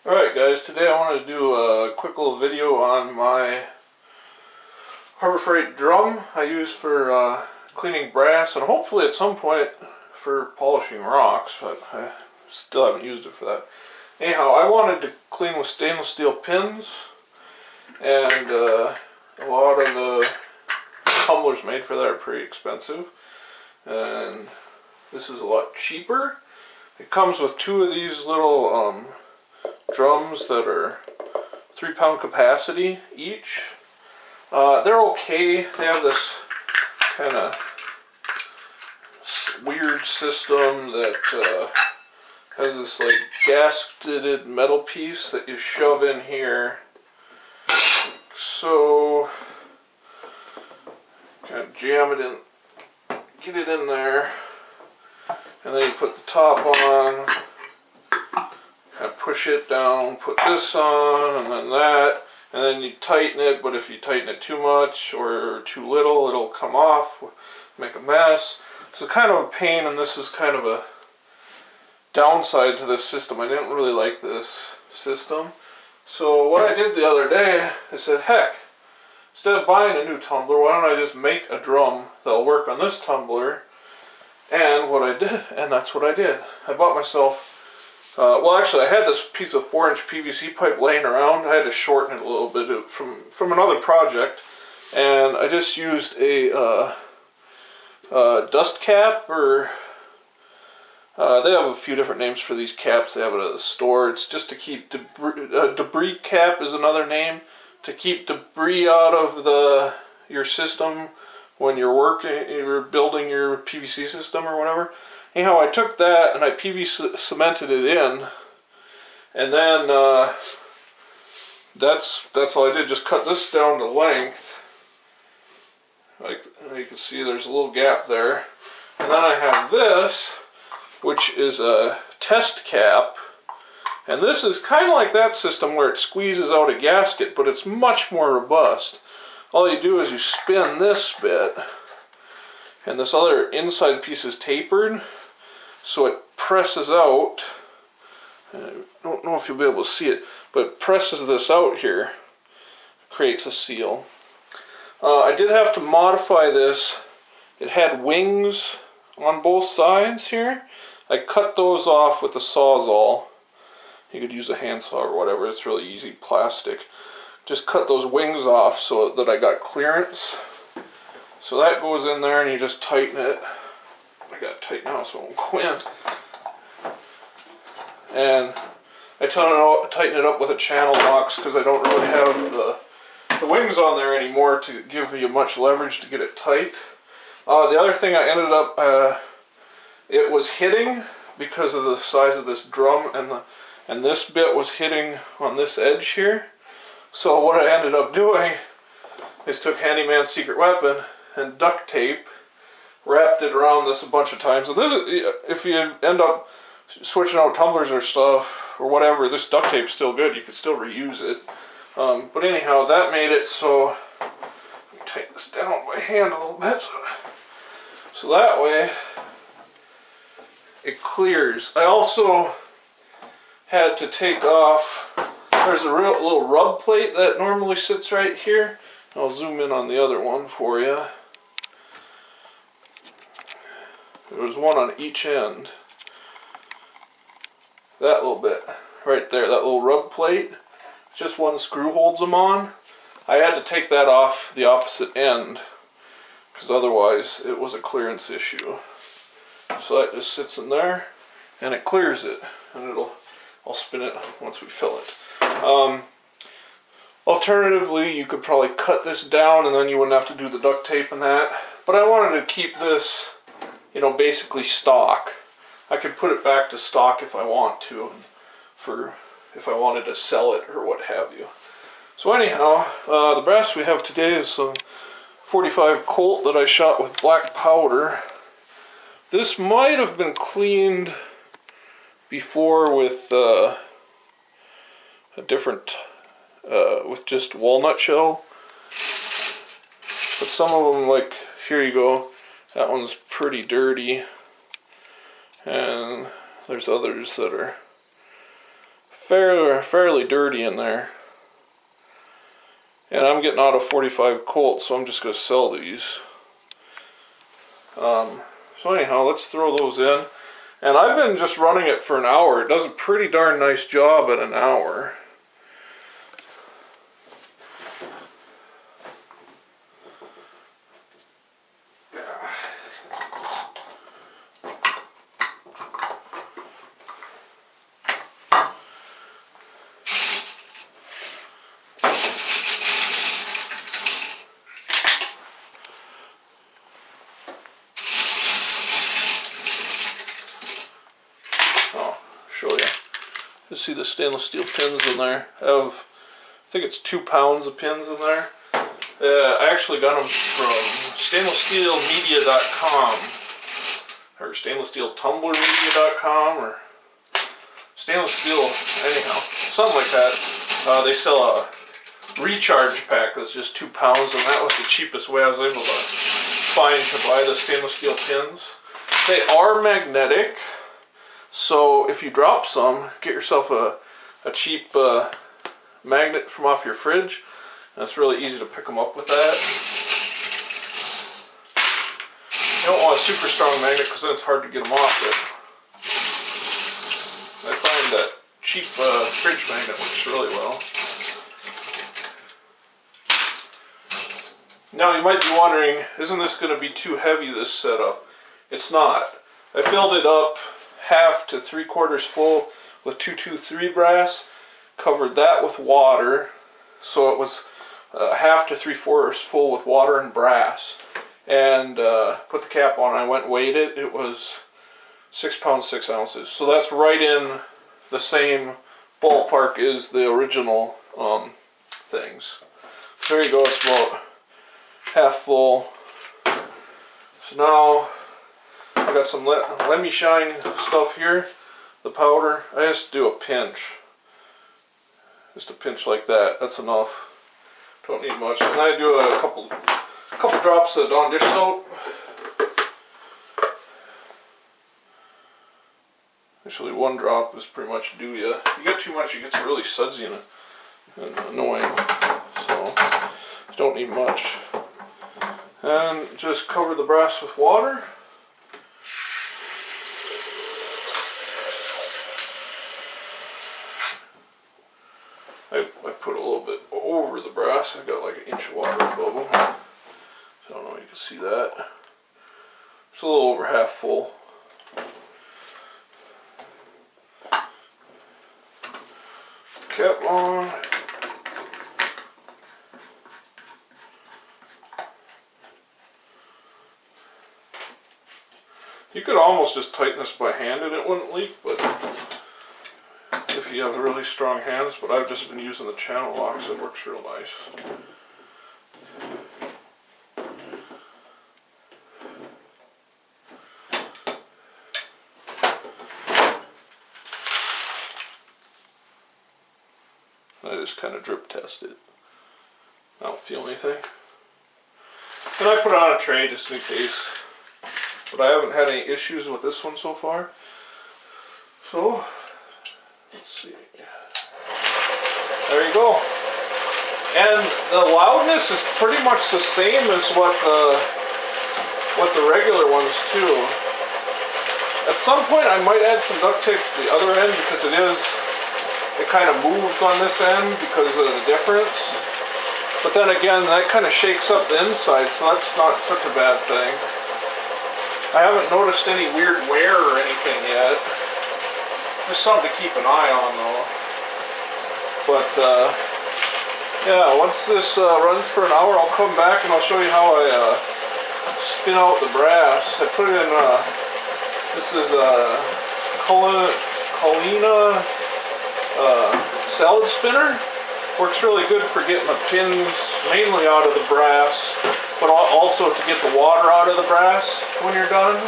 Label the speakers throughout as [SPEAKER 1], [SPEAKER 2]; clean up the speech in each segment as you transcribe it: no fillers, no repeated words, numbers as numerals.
[SPEAKER 1] Alright guys, today I want to do a quick little video on my Harbor Freight drum I use for cleaning brass and hopefully at some point for polishing rocks, but I still haven't used it for that. Anyhow, I wanted to clean with stainless steel pins, and a lot of the tumblers made for that are pretty expensive, and this is a lot cheaper. It comes with two of these little drums that are 3-pound capacity each. They're okay. They have this kind of weird system that has this like gasketed metal piece that you shove in here. So kind of jam it in, get it in there, and then you put the top on. Kind of push it down, put this on, and then that, and then you tighten it, but if you tighten it too much or too little, it'll come off, make a mess. It's kind of a pain, and this is kind of a downside to this system. I didn't really like this system. So what I did the other day, I said, heck, instead of buying a new tumbler, why don't I just make a drum that'll work on this tumbler? And what I did, and that's what I did. I bought myself well, actually, I had this piece of 4-inch PVC pipe laying around. I had to shorten it a little bit from another project, and I just used a dust cap, or they have a few different names for these caps. They have it at the store. It's just to keep debris cap is another name, to keep debris out of your system when you're building your PVC system or whatever. Anyhow, I took that and I PVC cemented it in, and then that's all I did. Just cut this down to length. Like you can see, there's a little gap there, and then I have this, which is a test cap, and this is kind of like that system where it squeezes out a gasket, but it's much more robust. All you do is you spin this bit, and this other inside piece is tapered, so it presses out. I don't know if you'll be able to see it, but it presses this out here, creates a seal. I did have to modify this. It had wings on both sides here. I cut those off with a Sawzall. You could use a handsaw or whatever, it's really easy, plastic. Just cut those wings off so that I got clearance. So that goes in there and you just tighten it. I got it tight now so it won't go in. And I tighten it up with a channel box because I don't really have the wings on there anymore to give you much leverage to get it tight. The other thing I ended up, it was hitting because of the size of this drum, and this bit was hitting on this edge here. So what I ended up doing is took Handyman's secret weapon and duct tape, wrapped it around this a bunch of times. And this is, if you end up switching out tumblers or stuff or whatever, this duct tape's still good. You can still reuse it. But anyhow, that made it so, let me tighten this down by hand a little bit. So that way it clears. I also had to take off, there's a little rub plate that normally sits right here. I'll zoom in on the other one for you. There was one on each end. That little bit right there, that little rub plate, just one screw holds them on. I had to take that off the opposite end because otherwise it was a clearance issue. So that just sits in there and it clears it, and I'll spin it once we fill it. Alternatively, you could probably cut this down and then you wouldn't have to do the duct tape and that. But I wanted to keep this, you know, basically stock. I could put it back to stock if I want to, if I wanted to sell it or what have you. So anyhow, the brass we have today is some 45 Colt that I shot with black powder. This might have been cleaned before with a different, with just walnut shell. But some of them, like, here you go, that one's pretty dirty. And there's others that are fairly dirty in there. And I'm getting out of 45 Colt, so I'm just going to sell these. So anyhow, let's throw those in. And I've been just running it for an hour. It does a pretty darn nice job at an hour. See the stainless steel pins in there. I think it's 2 pounds of pins in there. I actually got them from stainlesssteelmedia.com or stainlesssteeltumblermedia.com or stainless steel, anyhow, something like that. They sell a recharge pack that's just 2 pounds, and that was the cheapest way I was able to find to buy the stainless steel pins. They are magnetic. So if you drop some, get yourself a cheap magnet from off your fridge. And it's really easy to pick them up with that. You don't want a super strong magnet because then it's hard to get them off it. I find that cheap fridge magnet works really well. Now you might be wondering, isn't this going to be too heavy, this setup? It's not. I filled it up half to 3/4 full with 223 brass, covered that with water, so it was half to 3/4 full with water and brass, and put the cap on. I went and weighed it. It was 6 pounds 6 ounces, so that's right in the same ballpark as the original things. So there you go. It's about half full. So now I got some Let Me Shine stuff here, the powder. I just do a pinch. Just a pinch like that. That's enough. Don't need much. And I do a couple drops of Dawn dish soap. Actually, 1 drop is pretty much due ya. You get too much, it gets really sudsy and annoying. So, don't need much. And just cover the brass with water. I put a little bit over the brass. I got like 1 inch of water above them. So I don't know if you can see that. It's a little over half full. Cap on. You could almost just tighten this by hand and it wouldn't leak, but if you have really strong hands, but I've just been using the channel lock, so it works real nice. I just kind of drip test it. I don't feel anything. And I put it on a tray just in case. But I haven't had any issues with this one so far. So, let's see. There you go. And the loudness is pretty much the same as what the regular ones too. At some point I might add some duct tape to the other end because it kind of moves on this end because of the difference. But then again, that kind of shakes up the inside, so that's not such a bad thing. I haven't noticed any weird wear or anything yet. Just something to keep an eye on though. But yeah, once this runs for an hour, I'll come back and I'll show you how I spin out the brass. I put it in, this is a Colina salad spinner. Works really good for getting the pins mainly out of the brass, but also to get the water out of the brass when you're done.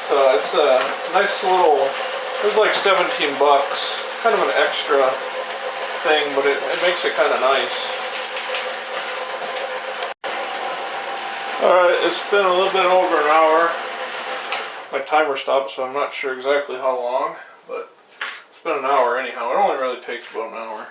[SPEAKER 1] So it's a nice little, it was like 17 bucks. Kind of an extra thing, but it makes it kind of nice. Alright, it's been a little bit over an hour. My timer stopped, so I'm not sure exactly how long, but it's been an hour anyhow. It only really takes about an hour.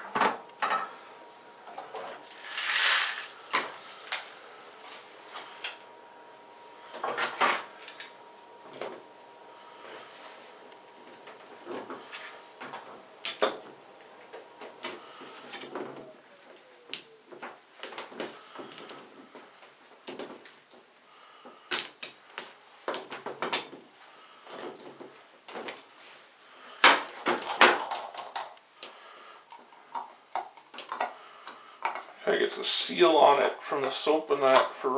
[SPEAKER 1] I get the seal on it from the soap and that for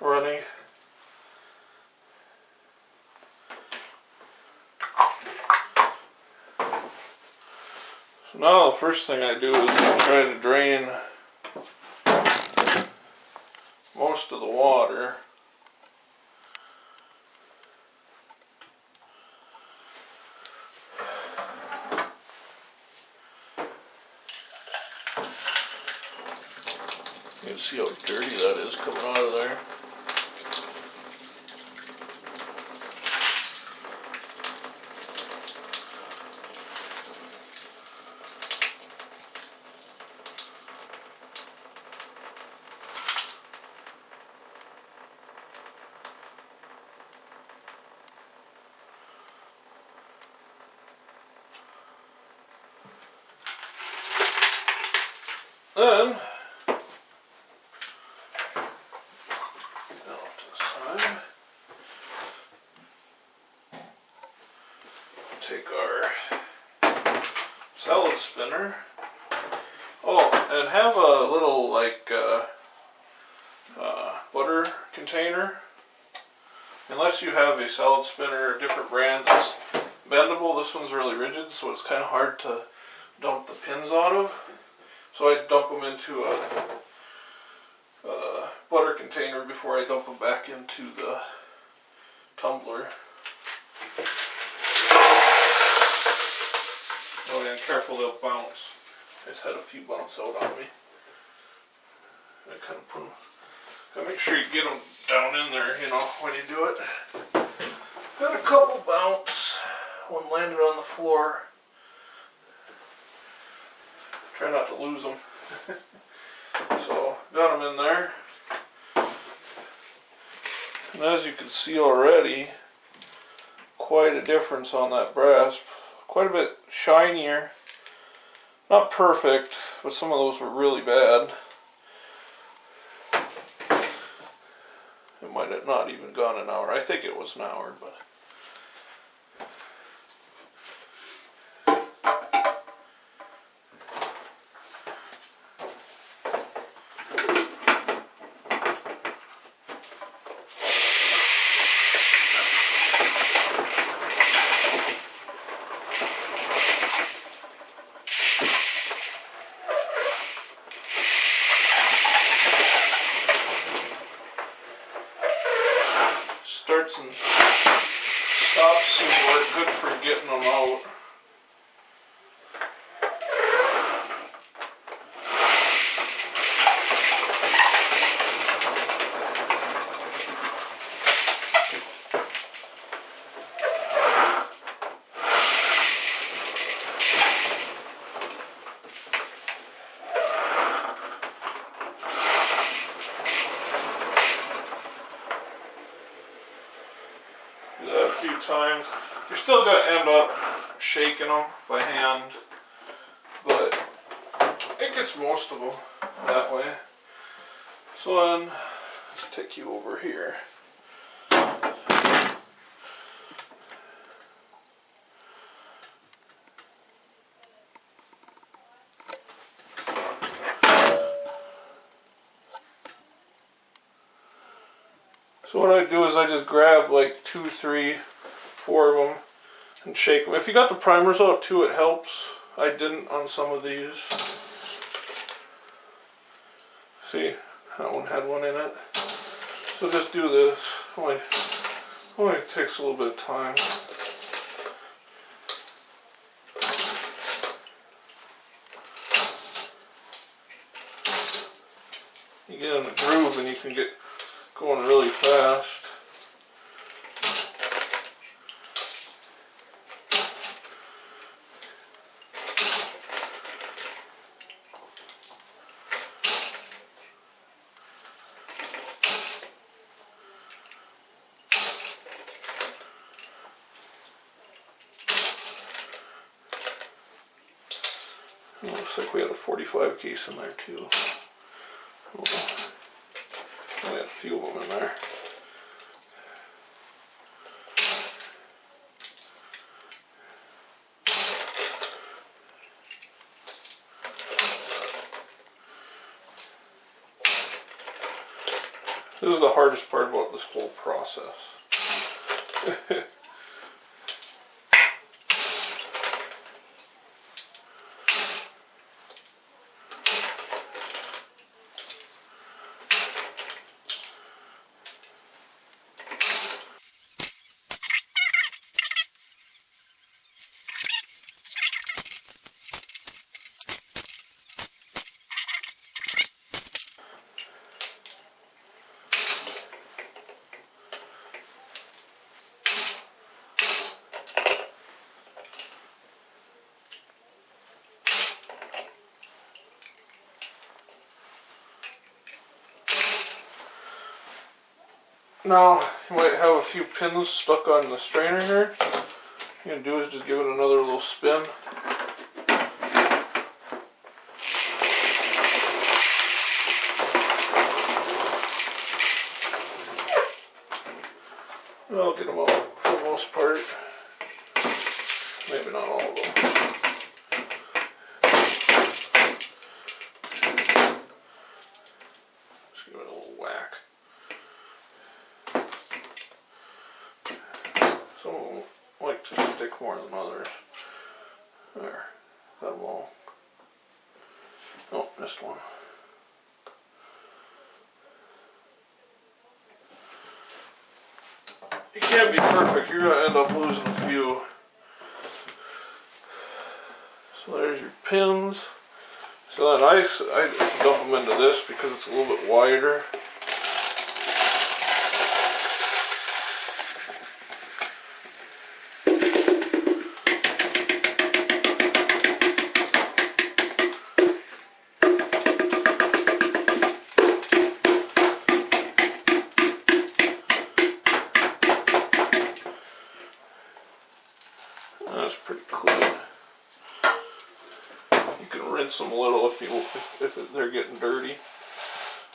[SPEAKER 1] running. So now the first thing I do is I try to drain most of the water. You can see how dirty that is coming out of there. Then take our salad spinner. Oh, and have a little like butter container. Unless you have a salad spinner, a different brand that's bendable. This one's really rigid, so it's kind of hard to dump the pins out of. So I dump them into a butter container before I dump them back into the tumbler. Oh yeah, careful, they'll bounce. I just had a few bounce out on me. I kind of put them, gotta make sure you get them down in there, you know, when you do it. Got a couple bounce, one landed on the floor. Try not to lose them. So, got them in there. And as you can see already, quite a difference on that brass. Quite a bit shinier. Not perfect, but some of those were really bad. It might have not even gone an hour. I think it was an hour, but... starts and stops seem to work good for getting them out. Do that a few times. You're still going to end up shaking them by hand, but it gets most of them that way. So then, let's take you over here. So what I do is I just grab like 2, 3, 4 of them and shake them. If you got the primers out too, it helps. I didn't on some of these. See, that one had one in it. So just do this. Only takes a little bit of time. You get in the groove and you can get going really fast. Looks like we had a 45 case in there too. We had a few of them in there. This is the hardest part about this whole process. Now, you might have a few pins stuck on the strainer here. What you're going to do is just give it another little spin. And I'll get them out for the most part. Maybe not all of them. Just give it a little whack. Some of them like to stick more than others. There, got them all. Oh, missed one. You can't be perfect, you're going to end up losing a few. So there's your pins. So then I dump them into this because it's a little bit wider. That's pretty clean. You can rinse them a little if they're getting dirty.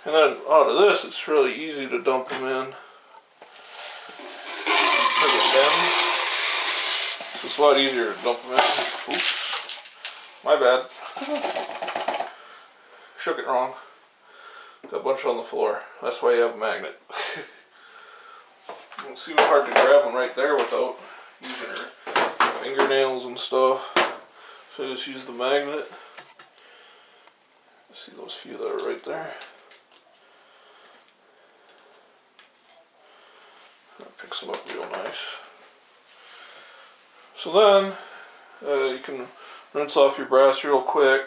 [SPEAKER 1] And then out of this, it's really easy to dump them in. It's a lot easier to dump them in. Oops, my bad. Shook it wrong. Got a bunch on the floor. That's why you have a magnet. You can see it's hard to grab one right there without using your fingernails and stuff. So just use the magnet. See those few that are right there. That picks them up real nice. So then you can rinse off your brass real quick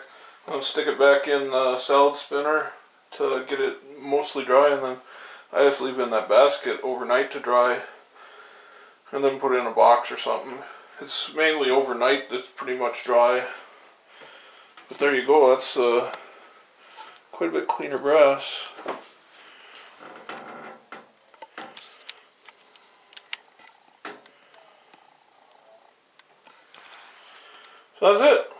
[SPEAKER 1] and stick it back in the salad spinner to get it mostly dry, and then I just leave it in that basket overnight to dry and then put it in a box or something. It's mainly overnight that's pretty much dry. But there you go, that's quite a bit cleaner brass. So that's it.